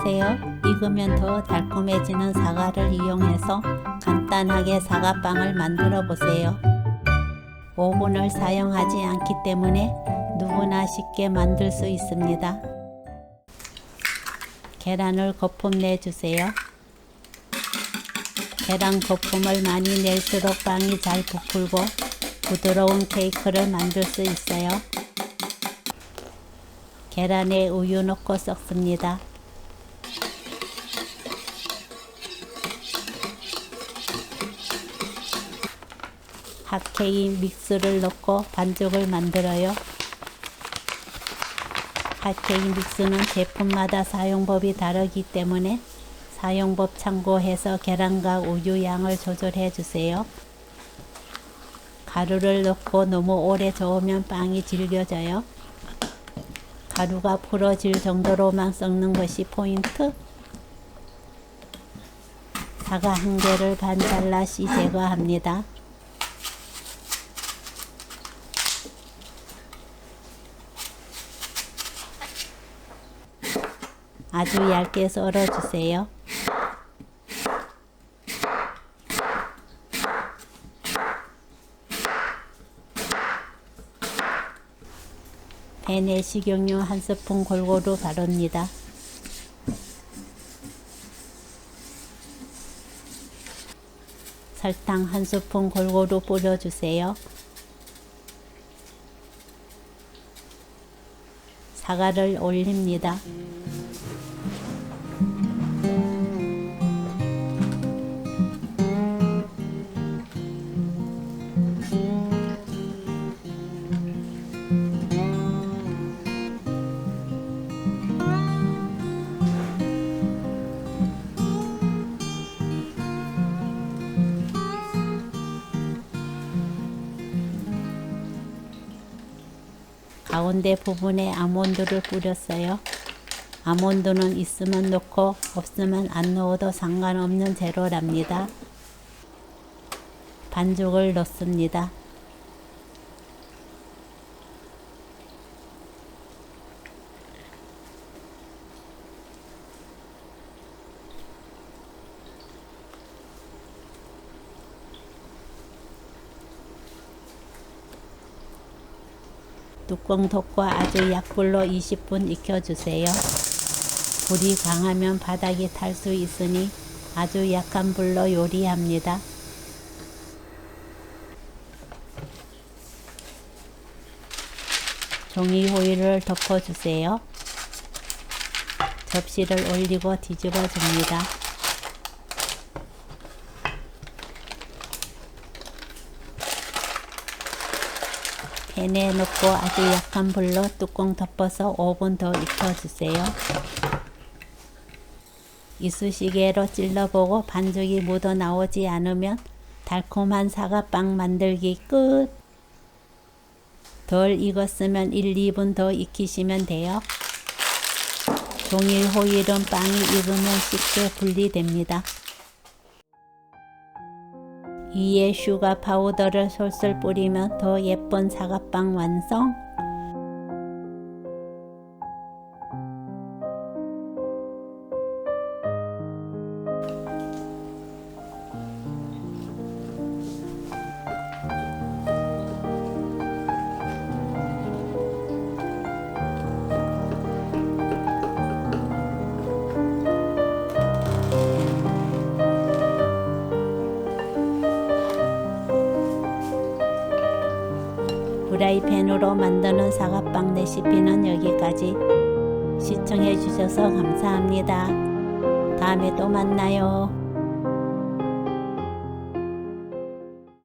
안녕하세요. 익으면 더 달콤해지는 사과를 이용해서 간단하게 사과빵을 만들어 보세요. 오븐을 사용하지 않기 때문에 누구나 쉽게 만들 수 있습니다. 계란을 거품 내주세요. 계란 거품을 많이 낼수록 빵이 잘 부풀고 부드러운 케이크를 만들 수 있어요. 계란에 우유 넣고 섞습니다. 핫케이크 믹스를 넣고 반죽을 만들어요. 핫케이크 믹스는 제품마다 사용법이 다르기 때문에 사용법 참고해서 계란과 우유 양을 조절해 주세요. 가루를 넣고 너무 오래 저으면 빵이 질겨져요. 가루가 풀어질 정도로만 섞는 것이 포인트. 사과 한 개를 반 잘라 씨 제거합니다. 아주 얇게 썰어주세요. 팬에 식용유 1스푼 골고루 바릅니다. 설탕 1스푼 골고루 뿌려주세요. 사과를 올립니다. 가운데 부분에 아몬드를 뿌렸어요. 아몬드는 있으면 넣고 없으면 안 넣어도 상관없는 재료랍니다. 반죽을 넣습니다. 뚜껑 덮고 아주 약불로 20분 익혀주세요. 불이 강하면 바닥이 탈 수 있으니 아주 약한 불로 요리합니다. 종이 호일을 덮어주세요. 접시를 올리고 뒤집어 줍니다. 팬에 넣고 아주 약한 불로 뚜껑 덮어서 5분 더 익혀주세요. 이쑤시개로 찔러보고 반죽이 묻어 나오지 않으면 달콤한 사과빵 만들기 끝! 덜 익었으면 1, 2분 더 익히시면 돼요. 종이 호일은 빵이 익으면 쉽게 분리됩니다. 위에 슈가 파우더를 솔솔 뿌리면 더 예쁜 사과빵 완성! 프라이팬으로 만드는 사과빵 레시피는 여기까지. 시청해 주셔서 감사합니다. 다음에 또 만나요.